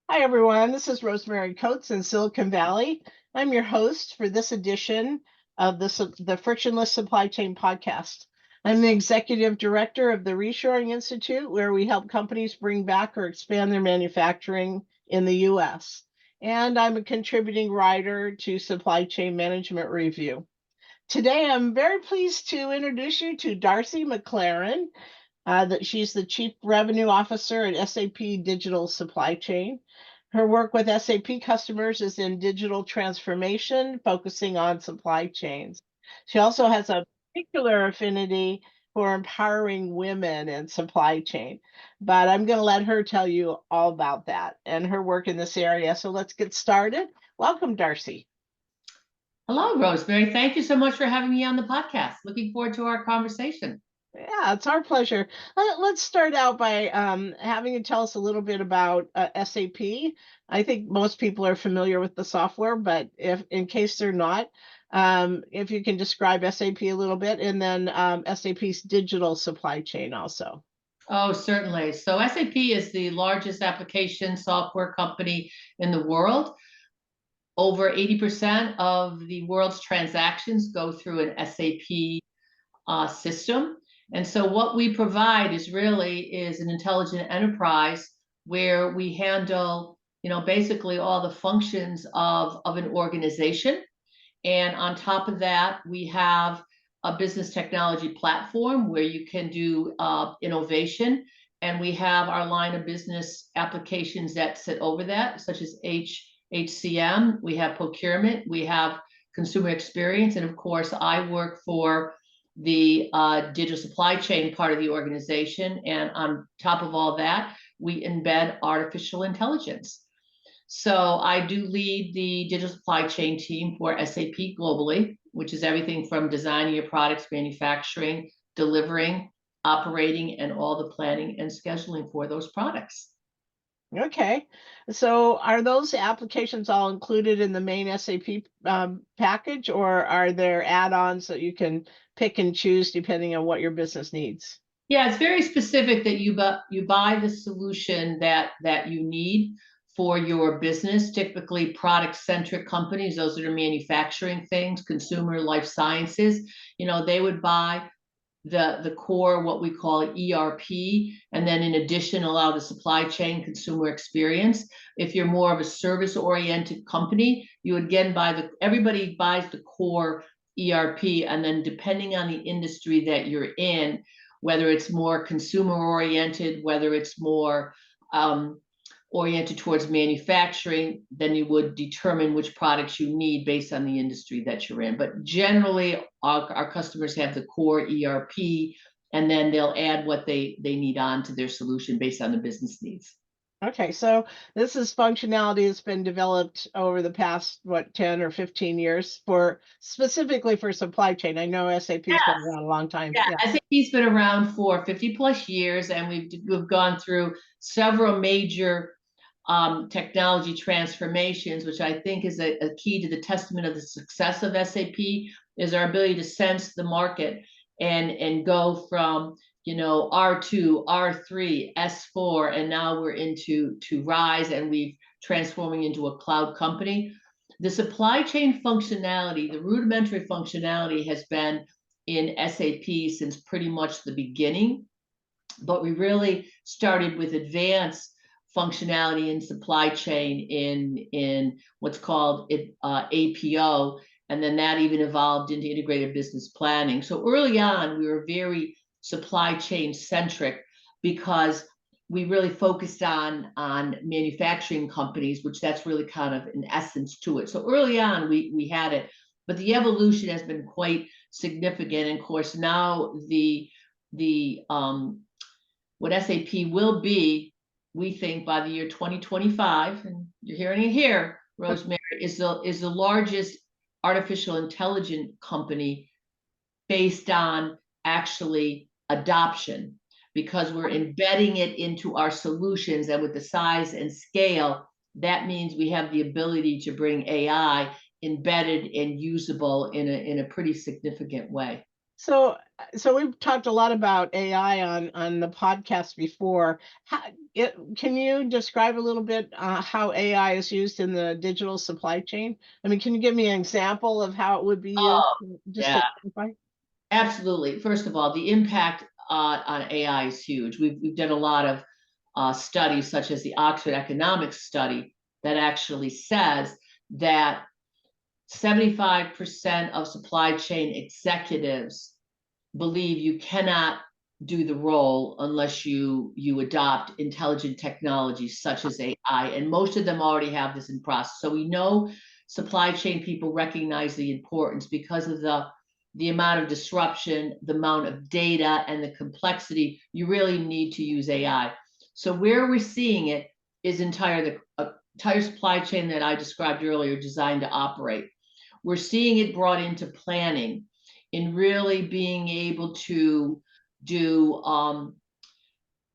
Hi, everyone. This is Rosemary Coates in Silicon Valley. I'm your host for this edition of the Frictionless Supply Chain podcast. I'm the executive director of the Reshoring Institute, where we help companies bring back or expand their manufacturing in the U.S. And I'm a contributing writer to Supply Chain Management Review. Today, I'm very pleased to introduce you to Darcy MacClaren. That she's the Chief Revenue Officer at SAP Digital Supply Chain. Her work with SAP customers is in digital transformation, focusing on supply chains. She also has a particular affinity for empowering women in supply chain. But I'm going to let her tell you all about that and her work in this area. So let's get started. Welcome, Darcy. Hello, Rosemary. Thank you so much for having me on the podcast. Looking forward to our conversation. Yeah, it's our pleasure. Let's start out by having you tell us a little bit about SAP. I think most people are familiar with the software, but if in case they're not, if you can describe SAP a little bit, and then SAP's digital supply chain also. Oh, certainly. So SAP is the largest application software company in the world. Over 80% of the world's transactions go through an SAP system. And so what we provide is an intelligent enterprise where we handle, basically all the functions of an organization. And on top of that, we have a business technology platform where you can do innovation. And we have our line of business applications that sit over that, such as HCM, we have procurement, we have consumer experience. And of course, I work for the digital supply chain part of the organization. And on top of all that, we embed artificial intelligence. So I do lead the digital supply chain team for SAP globally, which is everything from designing your products, manufacturing, delivering, operating, and all the planning and scheduling for those products. Okay, so are those applications all included in the main SAP package, or are there add-ons that you can pick and choose depending on what your business needs? Yeah, it's very specific that you buy the solution that you need for your business. Typically, product-centric companies, those that are manufacturing things, consumer life sciences, they would buy the core, what we call ERP, and then in addition, allow the supply chain consumer experience. If you're more of a service-oriented company, you would again everybody buys the core ERP, and then depending on the industry that you're in, whether it's more consumer oriented, whether it's more oriented towards manufacturing, then you would determine which products you need based on the industry that you're in. But generally, our customers have the core ERP, and then they'll add what they need on to their solution based on the business needs. Okay, so this is functionality that's been developed over the past, what, 10 or 15 years for specifically for supply chain. I know SAP's been around a long time. Yeah, Yeah. SAP's been around for 50 plus years, and we've gone through several major technology transformations, which I think is a key to the testament of the success of SAP, is our ability to sense the market and go from R2, R3, S4, and now we're into Rise, and we've transforming into a cloud company. The supply chain functionality, the rudimentary functionality, has been in SAP since pretty much the beginning, but we really started with advanced functionality in supply chain in what's called APO, and then that even evolved into integrated business planning. So early on, we were very supply chain centric because we really focused on manufacturing companies, which that's really kind of an essence to it. So early on, we had it, but the evolution has been quite significant. And of course, now the what SAP will be, we think by the year 2025, and you're hearing it here, Rosemary, is the largest artificial intelligence company based on actually adoption, because we're embedding it into our solutions, and with the size and scale, that means we have the ability to bring AI embedded and usable in a pretty significant way. So, so we've talked a lot about AI on the podcast before. Can you describe a little bit how AI is used in the digital supply chain? I mean, can you give me an example of how it would be used, Oh, just yeah, to clarify? absolutely. First of all, the impact on AI is huge. We've done a lot of studies, such as the Oxford Economics study, that actually says that 75% of supply chain executives believe you cannot do the role unless you adopt intelligent technologies such as AI, and most of them already have this in process. So we know supply chain people recognize the importance because of the amount of disruption, the amount of data, and the complexity. You really need to use AI. So where we're seeing it is the entire supply chain that I described earlier, designed to operate. We're seeing it brought into planning, in really being able to do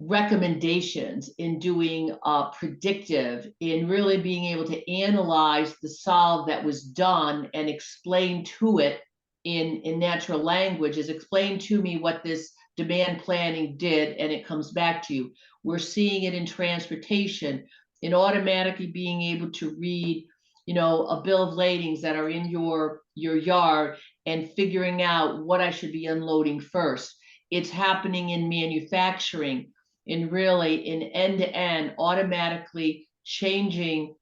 recommendations, in doing predictive, in really being able to analyze the solve that was done and explain to it in natural language, is explain to me what this demand planning did, and it comes back to you. We're seeing it in transportation, in automatically being able to read, a bill of ladings that are in your yard, and figuring out what I should be unloading first. It's happening in manufacturing, in end to end, automatically changing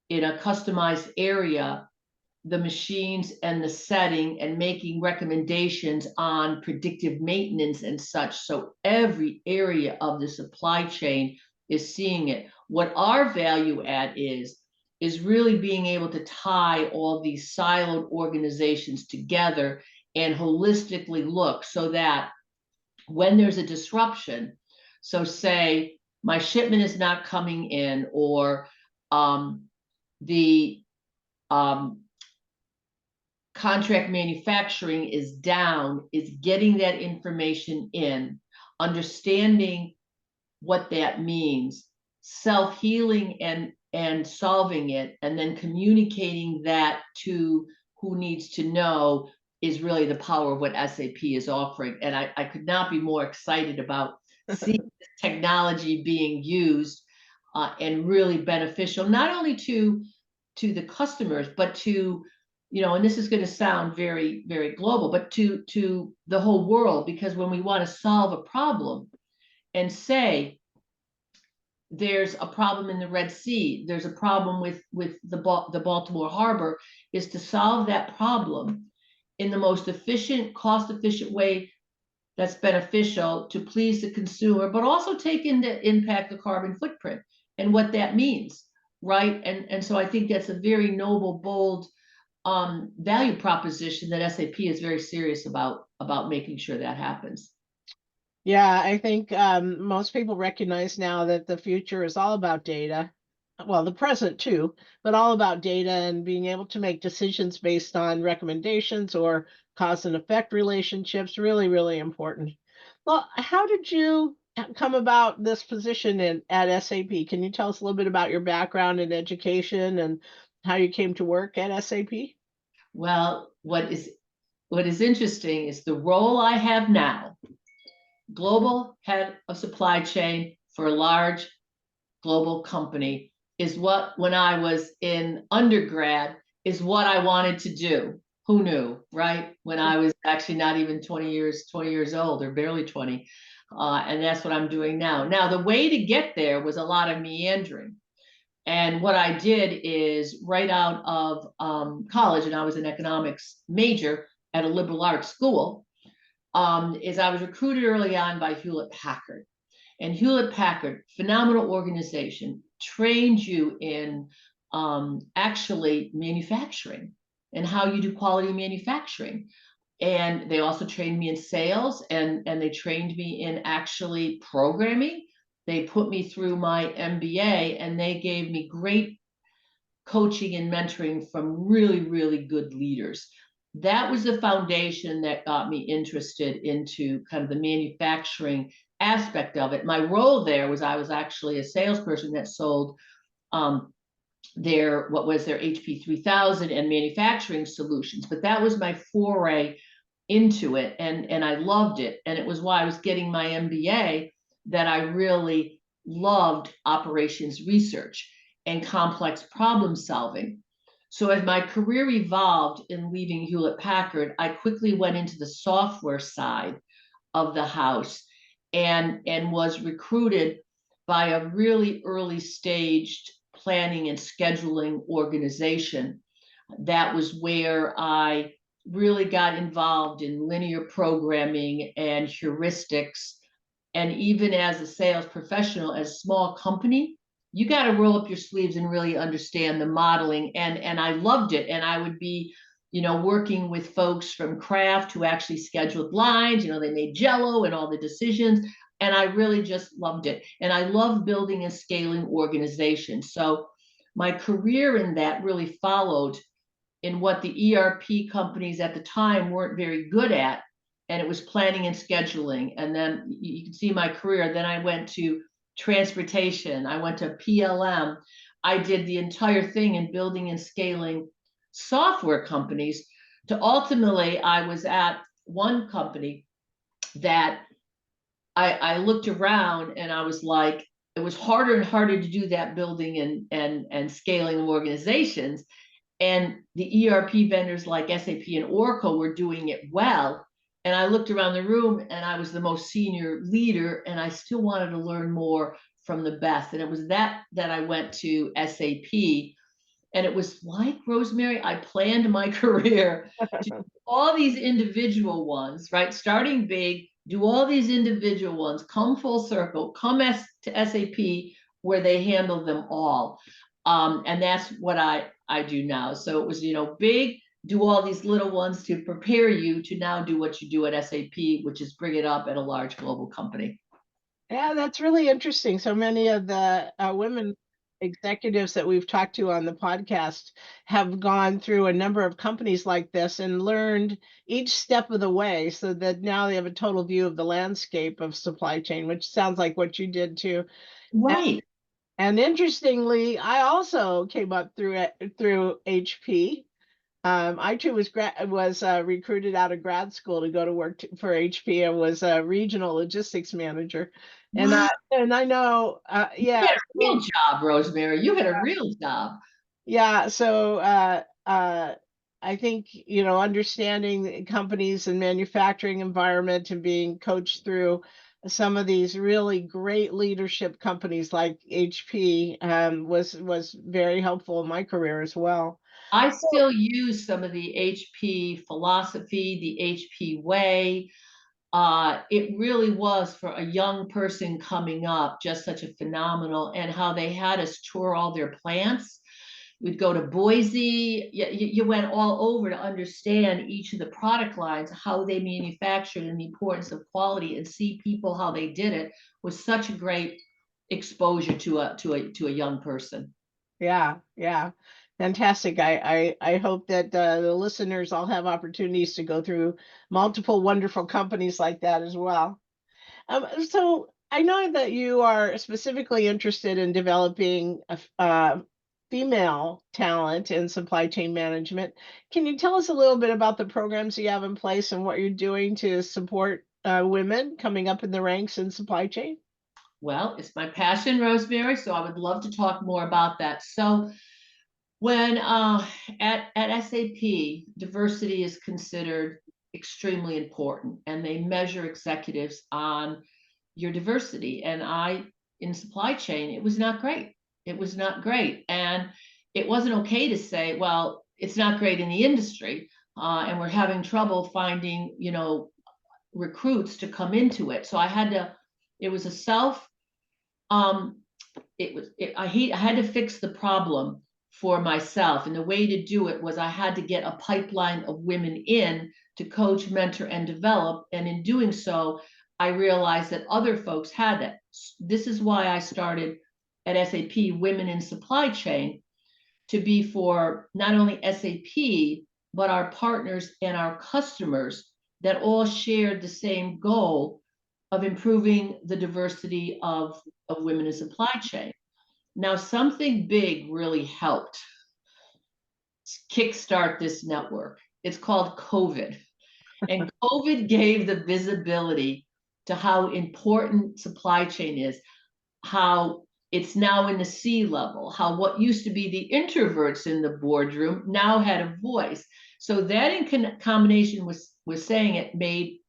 in a customized area the machines and the setting, and making recommendations on predictive maintenance and such. So every area of the supply chain is seeing it. What our value add is really being able to tie all these siloed organizations together and holistically look, so that when there's a disruption, so say my shipment is not coming in, or the um, contract manufacturing is down, is getting that information in, understanding what that means, self-healing and solving it, and then communicating that to who needs to know, is really the power of what SAP is offering. And I could not be more excited about seeing this technology being used and really beneficial, not only to the customers, but to, and this is going to sound very, very global, but to the whole world. Because when we want to solve a problem, and say there's a problem in the Red Sea, there's a problem with the Baltimore Harbor, is to solve that problem in the most efficient, cost efficient way that's beneficial to please the consumer, but also take into impact the carbon footprint and what that means, right? And so I think that's a very noble, bold value proposition that SAP is very serious about making sure that happens. Yeah, I think most people recognize now that the future is all about data. Well, the present too, but all about data and being able to make decisions based on recommendations or cause and effect relationships. Really, really important. Well, how did you come about this position at SAP? Can you tell us a little bit about your background in education and how you came to work at SAP? Well, what is interesting is the role I have now, global head of supply chain for a large global company, is what, when I was in undergrad, is what I wanted to do. Who knew, right? When I was actually not even 20 years old, or barely 20. And that's what I'm doing now. Now, the way to get there was a lot of meandering. And what I did is, right out of college, and I was an economics major at a liberal arts school, is I was recruited early on by Hewlett Packard. And Hewlett Packard, phenomenal organization, trained you in actually manufacturing and how you do quality manufacturing. And they also trained me in sales, and they trained me in actually programming. They put me through my MBA, and they gave me great coaching and mentoring from really, really good leaders. That was the foundation that got me interested into kind of the manufacturing aspect of it. My role there was, I was actually a salesperson that sold their HP 3000 and manufacturing solutions. But that was my foray into it, and I loved it. And it was why I was getting my MBA that I really loved operations research and complex problem solving. So as my career evolved in leaving Hewlett Packard, I quickly went into the software side of the house, and was recruited by a really early staged planning and scheduling organization. That was where I really got involved in linear programming and heuristics. And even as a sales professional, as a small company, you got to roll up your sleeves and really understand the modeling. And I loved it. And I would be, working with folks from craft who actually scheduled lines. They made Jello and all the decisions. And I really just loved it. And I love building and scaling organizations. So my career in that really followed in what the ERP companies at the time weren't very good at, and it was planning and scheduling. And then you can see my career. Then I went to transportation, I went to PLM. I did the entire thing in building and scaling software companies, to ultimately I was at one company that I looked around and I was like, it was harder and harder to do that building and scaling of organizations. And the ERP vendors like SAP and Oracle were doing it well. And I looked around the room and I was the most senior leader, and I still wanted to learn more from the best. And it was that I went to SAP. And it was like, Rosemary, I planned my career to do all these individual ones, right? Starting big, do all these individual ones, come full circle, to SAP where they handle them all. And that's what I do now. So it was, big, do all these little ones to prepare you to now do what you do at SAP, which is bring it up at a large global company. Yeah, that's really interesting. So many of the women executives that we've talked to on the podcast have gone through a number of companies like this and learned each step of the way, so that now they have a total view of the landscape of supply chain, which sounds like what you did too. Right. And interestingly, I also came up through HP. I too was recruited out of grad school to go to work for HP. I was a regional logistics manager, and Wow. I know, You had a real job, Rosemary. You had a real job. yeah. So I think understanding the companies and manufacturing environment and being coached through some of these really great leadership companies like HP was very helpful in my career as well. I still use some of the HP philosophy, the HP way. It really was, for a young person coming up, just such a phenomenal, and how they had us tour all their plants. We'd go to Boise. You went all over to understand each of the product lines, how they manufactured, and the importance of quality, and see people how they did it. Was such a great exposure to a young person. Yeah, yeah. Fantastic. I hope that the listeners all have opportunities to go through multiple wonderful companies like that as well. So I know that you are specifically interested in developing female talent in supply chain management. Can you tell us a little bit about the programs you have in place and what you're doing to support women coming up in the ranks in supply chain? Well, it's my passion, Rosemary, so I would love to talk more about that. So when at SAP, diversity is considered extremely important, and they measure executives on your diversity. And in supply chain, it was not great. It was not great. And it wasn't okay to say, well, it's not great in the industry, and we're having trouble finding, recruits to come into it. So it was a self, um, I had to fix the problem for myself. And the way to do it was I had to get a pipeline of women in to coach, mentor, and develop. And in doing so, I realized that other folks had that. This is why I started at SAP Women in Supply Chain, to be for not only SAP, but our partners and our customers that all shared the same goal of improving the diversity of women in supply chain. Now, something big really helped kickstart this network. It's called COVID. And COVID gave the visibility to how important supply chain is, how it's now in the C-level, how what used to be the introverts in the boardroom now had a voice. So that in combination with saying it made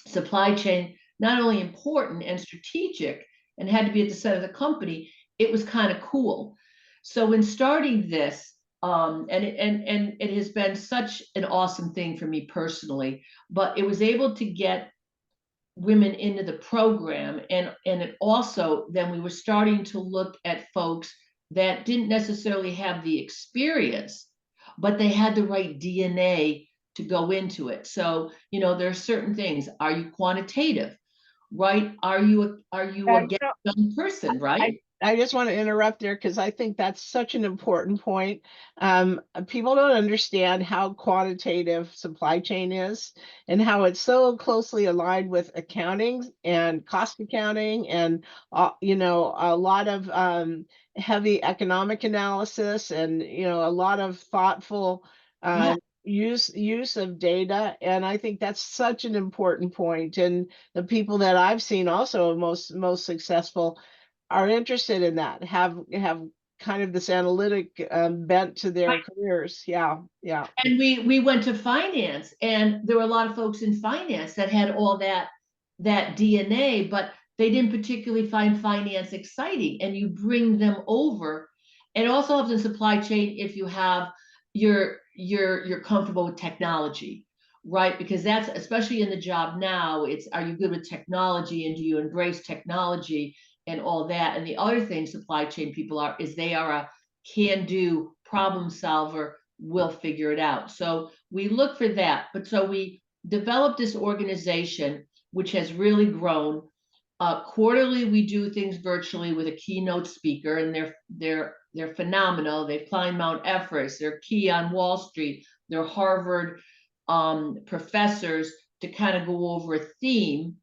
supply chain not only important and strategic and had to be at the center of the company, it was kind of cool. So in starting this, and it has been such an awesome thing for me personally, but it was able to get women into the program, and it also then we were starting to look at folks that didn't necessarily have the experience, but they had the right DNA to go into it. So there are certain things. Are you quantitative, right? Are you a young person, right? I just want to interrupt there because I think that's such an important point. People don't understand how quantitative supply chain is and how it's so closely aligned with accounting and cost accounting and a lot of heavy economic analysis and a lot of thoughtful Yeah. use of data. And I think that's such an important point. And the people that I've seen also most successful are interested in that, have kind of this analytic bent to their careers. Yeah, yeah. And we went to finance, and there were a lot of folks in finance that had all that DNA, but they didn't particularly find finance exciting. And you bring them over. It also helps in supply chain if you have you're comfortable with technology, right? Because that's especially in the job now, it's, are you good with technology and do you embrace technology and all that? And the other thing supply chain people are is they are a can-do problem solver, will figure it out. So we look for that. But so we developed this organization, which has really grown. Quarterly, we do things virtually with a keynote speaker, and they're phenomenal. They've climbed Mount Everest. They're key on Wall Street. They're Harvard professors to kind of go over a theme.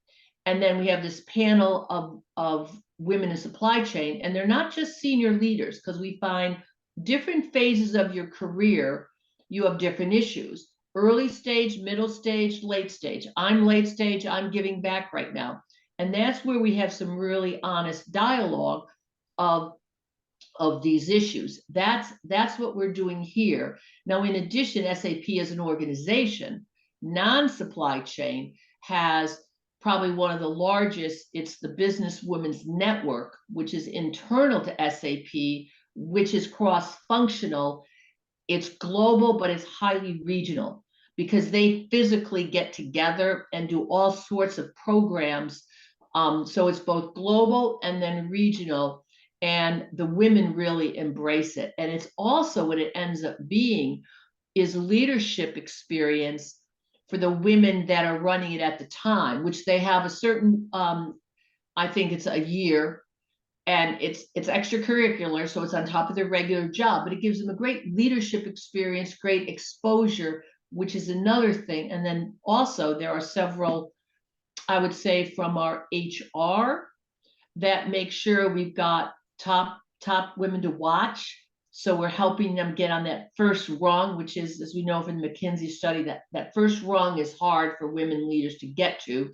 And then we have this panel of women in supply chain, and they're not just senior leaders, because we find different phases of your career, you have different issues. Early stage, middle stage, late stage. I'm late stage, I'm giving back right now. And that's where we have some really honest dialogue of these issues. That's what we're doing here. Now, in addition, SAP as an organization, non-supply chain, has probably one of the largest. It's the Business Women's Network, which is internal to SAP, which is cross-functional. It's global, but it's highly regional because they physically get together and do all sorts of programs. So it's both global and then regional, and the women really embrace it. And it's also what it ends up being is leadership experience for the women that are running it at the time, which they have a certain, I think it's a year, and it's extracurricular, so it's on top of their regular job, but it gives them a great leadership experience, great exposure, which is another thing. And then also there are several, I would say, from our HR that make sure we've got top women to watch. So we're helping them get on that first rung, which is, as we know from the McKinsey study, that first rung is hard for women leaders to get to.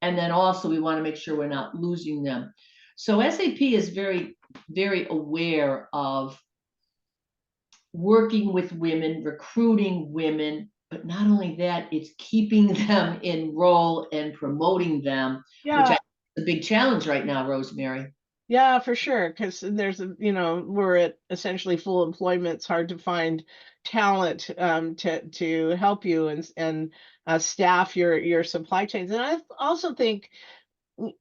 And then also we want to make sure we're not losing them. So SAP is very, very aware of working with women, recruiting women, but not only that, it's keeping them in role and promoting them, which Yeah. is a big challenge right now, Rosemary. Yeah, for sure. Because there's we're at essentially full employment. It's hard to find talent to help you and staff your supply chains. And I also think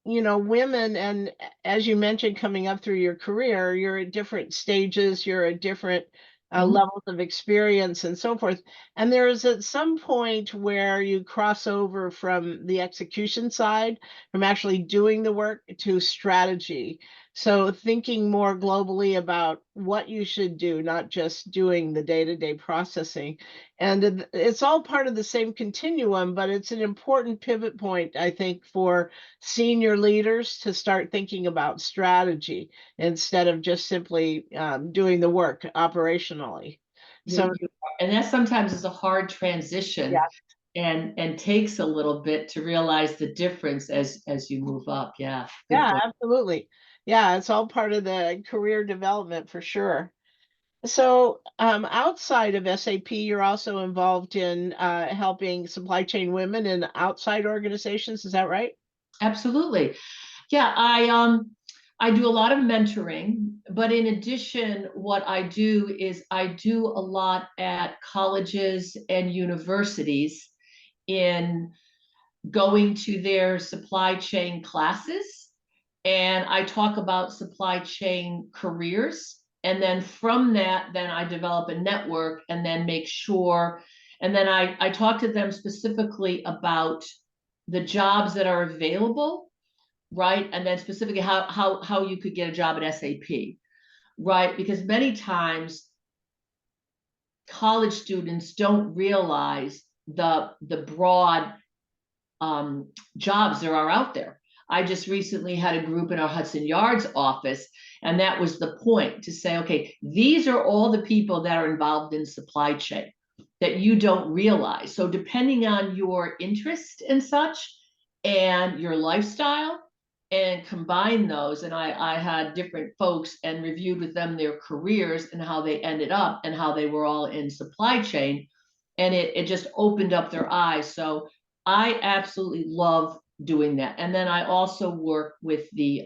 women, and as you mentioned, coming up through your career, you're at different stages, you're at different levels of experience and so forth. And there is at some point where you cross over from the execution side, from actually doing the work, to strategy. So thinking more globally about what you should do, not just doing the day-to-day processing. And it's all part of the same continuum, but it's an important pivot point, I think, for senior leaders to start thinking about strategy instead of just simply doing the work operationally. So And that sometimes is a hard transition. yeah, and takes a little bit to realize the difference as you move up. Yeah, good Yeah, point. absolutely. Yeah, it's all part of the career development for sure. So, outside of SAP, you're also involved in helping supply chain women in outside organizations. Is that right? Absolutely. Yeah, I do a lot of mentoring, but in addition, what I do is I do a lot at colleges and universities in going to their supply chain classes, and I talk about supply chain careers. And then from that, then I develop a network and then make sure, and then I talk to them specifically about the jobs that are available, right? And then specifically how you could get a job at SAP, right? Because many times college students don't realize the broad jobs there are out there. I just recently had a group in our Hudson Yards office, and that was the point, to say, okay, these are all the people that are involved in supply chain that you don't realize. So depending on your interest and such and your lifestyle, and combine those, and I had different folks and reviewed with them their careers and how they ended up and how they were all in supply chain, and it just opened up their eyes. So I absolutely love doing that. And then I also work with the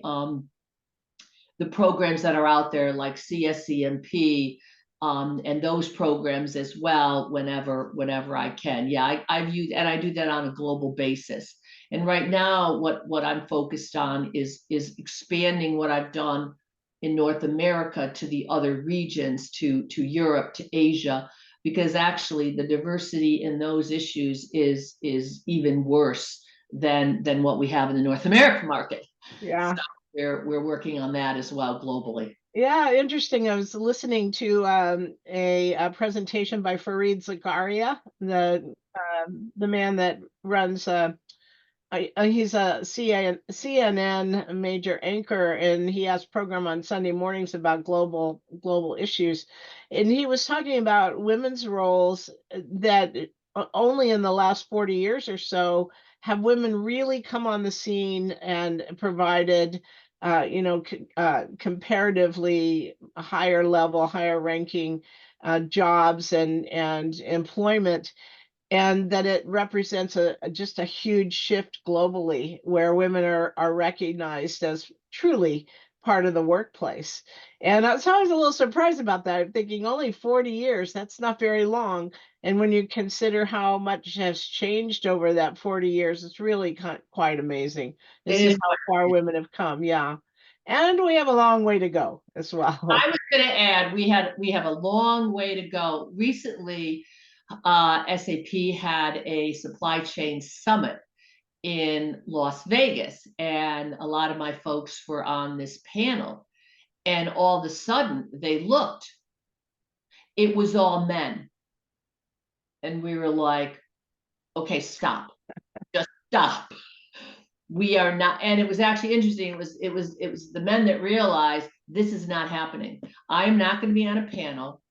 programs that are out there like CSCMP, and those programs as well whenever I can. Yeah, I've used, and I do that on a global basis. And right now, what I'm focused on is expanding what I've done in North America to the other regions, to Europe, to Asia, because actually the diversity in those issues is even worse than what we have in the North American market. Yeah. So we're working on that as well globally. Yeah, interesting. I was listening to a presentation by Fareed Zakaria, the man that runs he's a CNN major anchor, and he has a program on Sunday mornings about global issues. And he was talking about women's roles that only in the last 40 years or so have women really come on the scene and provided comparatively higher level, higher ranking jobs and employment, and that it represents just a huge shift globally where women are recognized as truly part of the workplace. And so I was a little surprised about that. I'm thinking only 40 years, that's not very long. And when you consider how much has changed over that 40 years, it's really quite amazing to It see is. how far women have come. Yeah. And we have a long way to go as well. I was going to add, we have a long way to go. Recently, SAP had a supply chain summit in Las Vegas, and a lot of my folks were on this panel. And all of a sudden, they looked, it was all men, and we were like, "Okay, stop, just stop. We are not." And it was actually interesting. It was the men that realized this is not happening. I am not going to be on a panel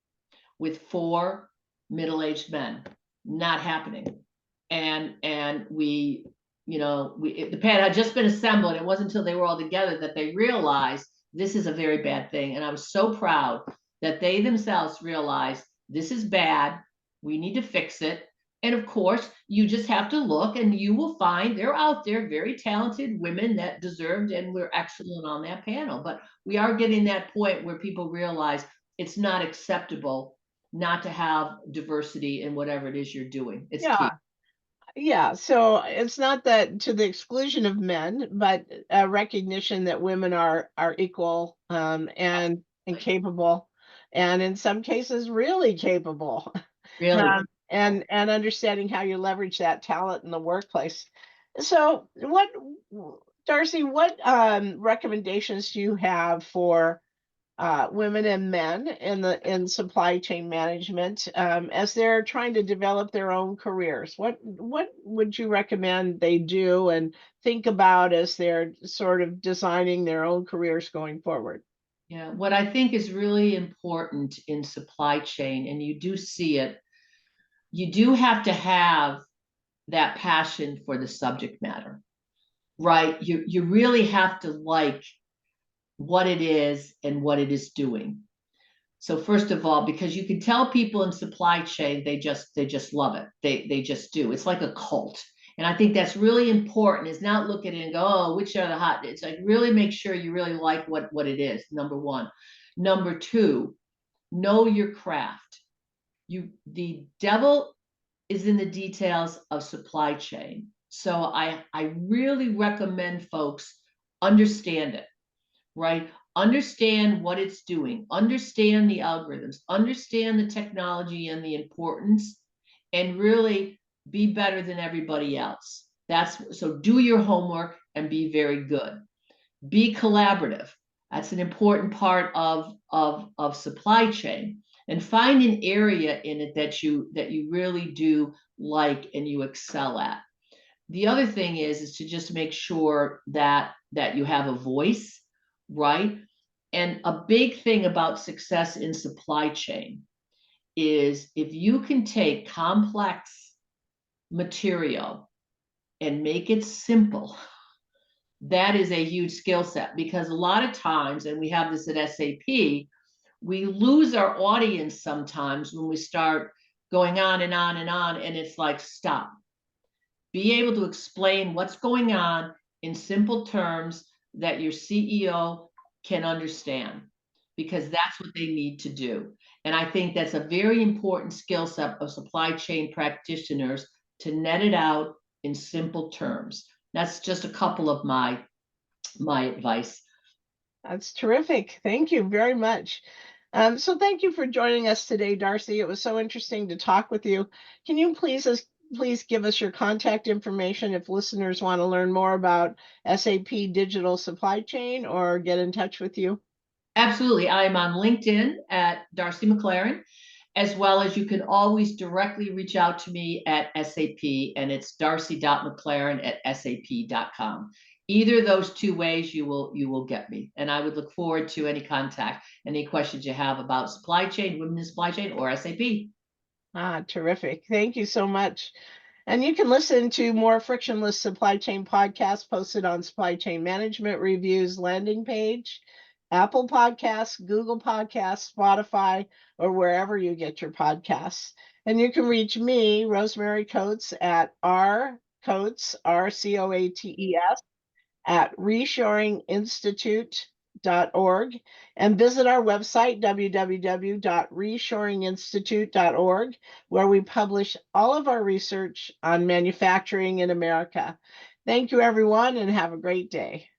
with four middle-aged men. Not happening. And we, the pad had just been assembled. It wasn't until they were all together that they realized this is a very bad thing. And I was so proud that they themselves realized this is bad. We need to fix it. And of course, you just have to look, and you will find they're out there, very talented women that deserved and were excellent on that panel. But we are getting that point where people realize it's not acceptable not to have diversity in whatever it is you're doing. It's key. Yeah. Yeah, so it's not that to the exclusion of men, but a recognition that women are equal, and capable, and in some cases really capable, Really. and understanding how you leverage that talent in the workplace. So, Darcy, what recommendations do you have for women and men in supply chain management, as they're trying to develop their own careers? What would you recommend they do and think about as they're sort of designing their own careers going forward? Yeah. What I think is really important in supply chain, and you do see it, you do have to have that passion for the subject matter, right? You really have to like what it is and what it is doing. So first of all, because you can tell people in supply chain, they just love it. They just do. It's like a cult. And I think that's really important, is not look at it and go, oh, which are the hot. It's like really make sure you really like what it is, number one. Number two, know your craft. The devil is in the details of supply chain. So I really recommend folks understand it, right? Understand what it's doing, understand the algorithms, understand the technology and the importance, and really be better than everybody else. That's so do your homework and be very good. Be collaborative. That's an important part of supply chain. And find an area in it that you really do like and you excel at. The other thing is to just make sure that you have a voice, right? And a big thing about success in supply chain is if you can take complex material and make it simple, that is a huge skill set, because a lot of times, and we have this at SAP, we lose our audience sometimes when we start going on and on and on, and it's like, stop. Be able to explain what's going on in simple terms that your CEO can understand, because that's what they need to do. And I think that's a very important skill set of supply chain practitioners, to net it out in simple terms. That's just a couple of my advice. That's terrific. Thank you very much. So thank you for joining us today, Darcy. It was so interesting to talk with you. Can you please give us your contact information if listeners want to learn more about SAP Digital Supply Chain or get in touch with you? Absolutely. I'm on LinkedIn at Darcy MacClaren, as well as you can always directly reach out to me at SAP, and it's darcy.mcclaren@sap.com. Either of those two ways, you will get me. And I would look forward to any contact, any questions you have about supply chain, women in supply chain, or SAP. Terrific. Thank you so much. And you can listen to more frictionless supply chain podcasts posted on Supply Chain Management Review's landing page, Apple Podcasts, Google Podcasts, Spotify, or wherever you get your podcasts. And you can reach me, Rosemary Coates, at rcoates, RCOATES, at reshoringinstitute.org, and visit our website, www.reshoringinstitute.org, where we publish all of our research on manufacturing in America. Thank you, everyone, and have a great day.